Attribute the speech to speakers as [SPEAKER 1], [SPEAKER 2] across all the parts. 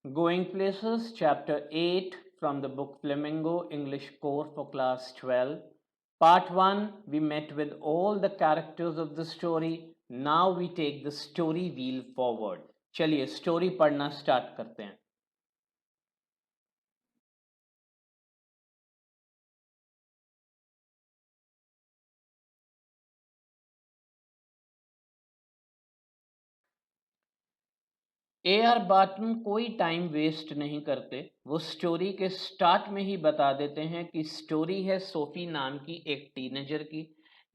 [SPEAKER 1] Going Places, Chapter 8 from the book Flamingo, English Course for Class 12. Part 1, we met with all the characters of the story. Now we take the story wheel forward. चलिए story पढ़ना start करते हैं. AR Barton कोई time waste नहीं करते. वो story के start में ही बता देते हैं कि स्टोरी है सोफी नाम की एक टीनेजर की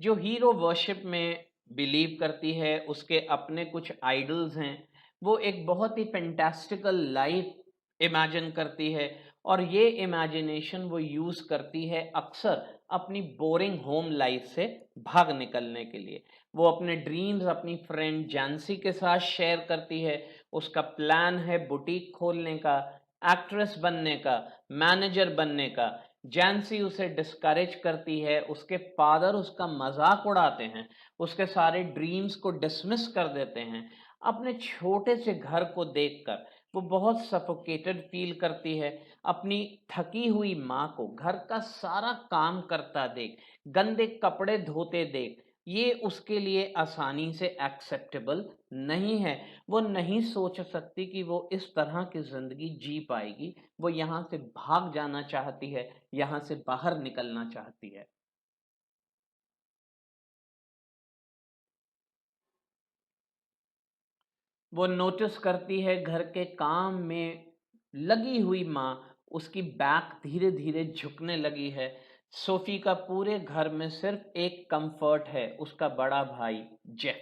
[SPEAKER 1] जो हीरो वर्शिप में बिलीव करती है. उसके अपने कुछ आइडल्स हैं. वो एक बहुत ही फैंटास्टिकल लाइफ इमेजिन करती है और ये इमेजिनेशन वो यूज करती है अक्सर अपनी बोरिंग होम लाइफ से भाग निकलने के लिए. वो अपने ड्रीम्स अपनी फ्रेंड जैंसी के साथ शेयर करती है. उसका प्लान है बुटीक खोलने का, एक्ट्रेस बनने का, मैनेजर बनने का. जैंसी उसे डिस्करेज करती है. उसके फादर उसका मजाक उड़ाते हैं, उसके सारे ड्रीम्स को डिसमिस कर देते हैं. अपने छोटे से घर को देखकर वो बहुत सफोकेटेड फील करती है. अपनी थकी हुई माँ को घर का सारा काम करता देख, गंदे कपड़े धोते देख, ये उसके लिए आसानी से एक्सेप्टेबल नहीं है. वो नहीं सोच सकती कि वो इस तरह की जिंदगी जी पाएगी. वो यहाँ से भाग जाना चाहती है, यहाँ से बाहर निकलना चाहती है. वो नोटिस करती है घर के काम में लगी हुई माँ, उसकी बैक धीरे धीरे झुकने लगी है. सोफी का पूरे घर में सिर्फ एक कंफर्ट है, उसका बड़ा भाई जेफ.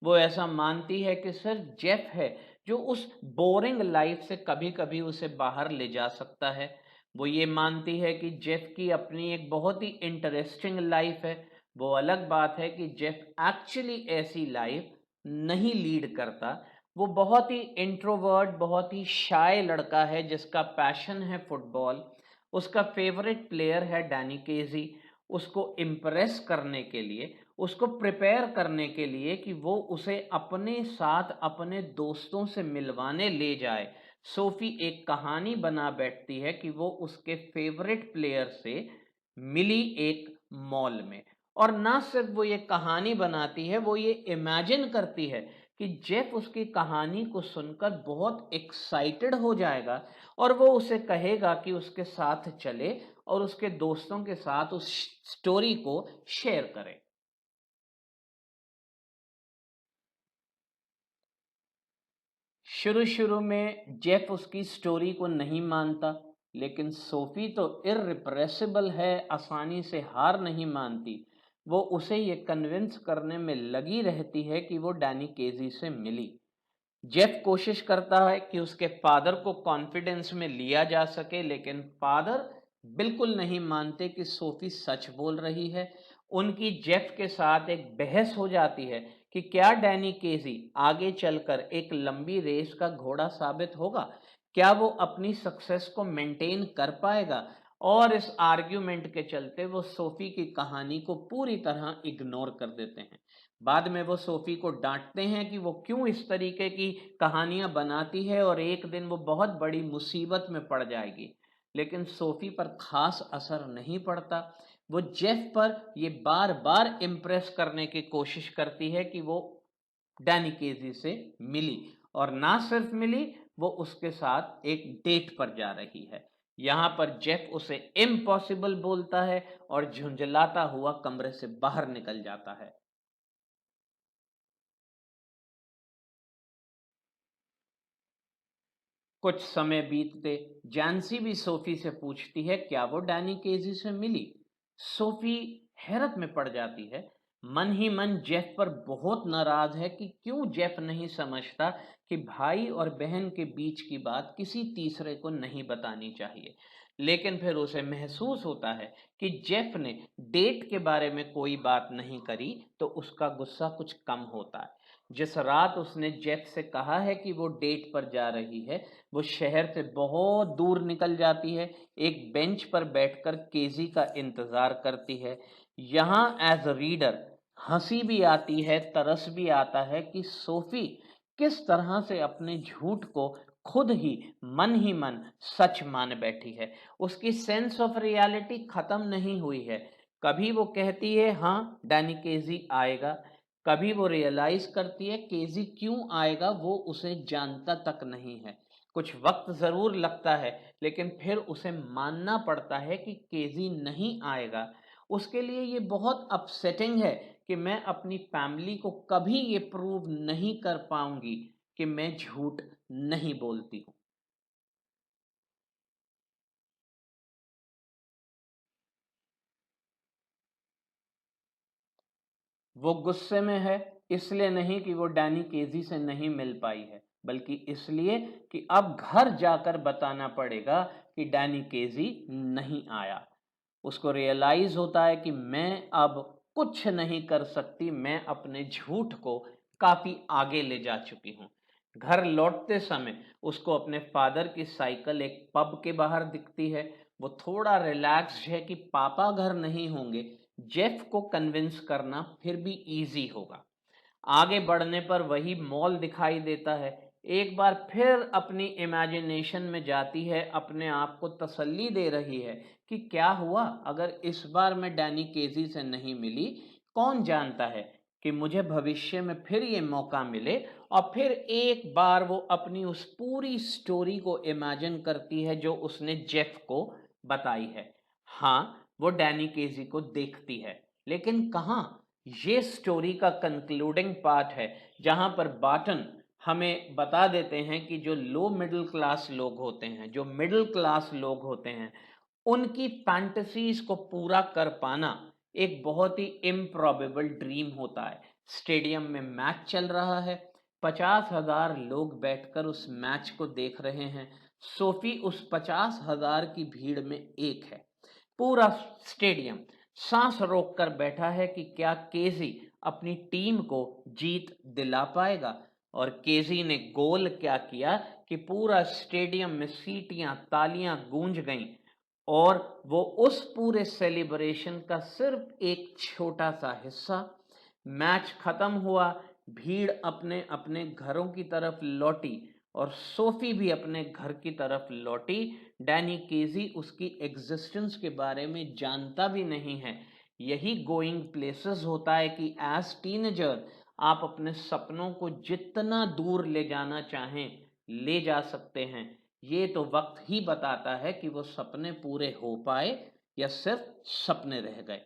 [SPEAKER 1] वो ऐसा मानती है कि सिर्फ जेफ है जो उस बोरिंग लाइफ से कभी कभी उसे बाहर ले जा सकता है. वो ये मानती है कि जेफ की अपनी एक बहुत ही इंटरेस्टिंग लाइफ है. वो अलग बात है कि जेफ एक्चुअली ऐसी लाइफ नहीं लीड करता. वो बहुत ही इंट्रोवर्ट, बहुत ही शाय लड़का है जिसका पैशन है फुटबॉल. उसका फेवरेट प्लेयर है डैनी केजी. उसको इम्प्रेस करने के लिए, उसको प्रिपेयर करने के लिए कि वो उसे अपने साथ अपने दोस्तों से मिलवाने ले जाए, सोफी एक कहानी बना बैठती है कि वो उसके फेवरेट प्लेयर से मिली एक मॉल में. और ना सिर्फ वो ये कहानी बनाती है, वो ये इमेजिन करती है कि जेफ उसकी कहानी को सुनकर बहुत एक्साइटेड हो जाएगा और वो उसे कहेगा कि उसके साथ चले और उसके दोस्तों के साथ उस स्टोरी को शेयर करे. शुरू शुरू में जेफ उसकी स्टोरी को नहीं मानता, लेकिन सोफी तो इररिप्रेसिबल है, आसानी से हार नहीं मानती. वो उसे ये कन्विंस करने में लगी रहती है कि वो डैनी केजी से मिली. जेफ कोशिश करता है कि उसके फादर को कॉन्फिडेंस में लिया जा सके, लेकिन फादर बिल्कुल नहीं मानते कि सोफी सच बोल रही है. उनकी जेफ के साथ एक बहस हो जाती है कि क्या डैनी केजी आगे चलकर एक लंबी रेस का घोड़ा साबित होगा, क्या वो अपनी सक्सेस को मेंटेन कर पाएगा. और इस आर्ग्यूमेंट के चलते वो सोफी की कहानी को पूरी तरह इग्नोर कर देते हैं. बाद में वो सोफी को डांटते हैं कि वो क्यों इस तरीके की कहानियां बनाती है और एक दिन वो बहुत बड़ी मुसीबत में पड़ जाएगी. लेकिन सोफी पर खास असर नहीं पड़ता. वो जेफ पर ये बार बार इम्प्रेस करने की कोशिश करती है कि वो डैनी केजी से मिली, और ना सिर्फ मिली, वो उसके साथ एक डेट पर जा रही है. यहां पर जेफ उसे इम्पॉसिबल बोलता है और झुंझलाता हुआ कमरे से बाहर निकल जाता है. कुछ समय बीतते, जैंसी भी सोफी से पूछती है क्या वो डैनी केजी से मिली. सोफी हैरत में पड़ जाती है. मन ही मन जेफ पर बहुत नाराज है कि क्यों जेफ नहीं समझता कि भाई और बहन के बीच की बात किसी तीसरे को नहीं बतानी चाहिए. लेकिन फिर उसे महसूस होता है कि जेफ ने डेट के बारे में कोई बात नहीं करी तो उसका गुस्सा कुछ कम होता है. जिस रात उसने जेफ से कहा है कि वो डेट पर जा रही है, वो शहर से बहुत दूर निकल जाती है. एक बेंच पर बैठकर केजी का इंतजार करती है. यहाँ एज अ रीडर हंसी भी आती है, तरस भी आता है कि सोफी किस तरह से अपने झूठ को खुद ही मन सच मान बैठी है। उसकी सेंस ऑफ रियलिटी खत्म नहीं हुई है। कभी वो कहती है हाँ डैनी केजी आएगा, कभी वो रियलाइज करती है केजी क्यों आएगा वो उसे जानता तक नहीं है। कुछ वक्त जरूर लगता है लेकिन फिर उसे मानना पड़ता है कि केजी नहीं आएगा। उसके लिए ये बहुत अपसेटिंग है कि मैं अपनी फैमिली को कभी ये प्रूव नहीं कर पाऊंगी कि मैं झूठ नहीं बोलती हूँ। वो गुस्से में है इसलिए नहीं कि वो डैनी केजी से नहीं मिल पाई है, बल्कि इसलिए कि अब घर जाकर बताना पड़ेगा कि डैनी केजी नहीं आया। उसको रियलाइज होता है कि मैं अब कुछ नहीं कर सकती, मैं अपने झूठ को काफी आगे ले जा चुकी हूँ। घर लौटते समय उसको अपने फादर की साइकिल एक पब के बाहर दिखती है। वो थोड़ा रिलैक्स्ड है कि पापा घर नहीं होंगे, जेफ को कन्विंस करना फिर भी इजी होगा। आगे बढ़ने पर वही मॉल दिखाई देता है। एक बार फिर अपनी इमेजिनेशन में जाती है, अपने आप को तसल्ली दे रही है कि क्या हुआ अगर इस बार मैं डैनी केजी से नहीं मिली। कौन जानता है कि मुझे भविष्य में फिर ये मौका मिले। और फिर एक बार वो अपनी उस पूरी स्टोरी को इमेजिन करती है जो उसने जेफ को बताई है। हाँ, वो डैनी केजी को देखती है, लेकिन कहाँ। ये स्टोरी का कंक्लूडिंग पार्ट है जहां पर बाटन हमें बता देते हैं कि जो लो मिडिल क्लास लोग होते हैं, जो मिडिल क्लास लोग होते हैं, उनकी फैंटेसीज को पूरा कर पाना एक बहुत ही इम्प्रॉबेबल ड्रीम होता है। स्टेडियम में मैच चल रहा है, 50,000 लोग बैठकर उस मैच को देख रहे हैं। सोफी उस 50,000 की भीड़ में एक है। पूरा स्टेडियम सांस रोककर बैठा है कि क्या केजी अपनी टीम को जीत दिला पाएगा। और केजी ने गोल क्या किया कि पूरा स्टेडियम में सीटियां तालियां गूंज गईं। और वो उस पूरे सेलिब्रेशन का सिर्फ एक छोटा सा हिस्सा। मैच खत्म हुआ, भीड़ अपने अपने घरों की तरफ लौटी और सोफी भी अपने घर की तरफ लौटी। डैनी केजी उसकी एग्जिस्टेंस के बारे में जानता भी नहीं है। यही गोइंग प्लेसेस होता है कि एज टीनेजर आप अपने सपनों को जितना दूर ले जाना चाहें ले जा सकते हैं। ये तो वक्त ही बताता है कि वो सपने पूरे हो पाए या सिर्फ सपने रह गए।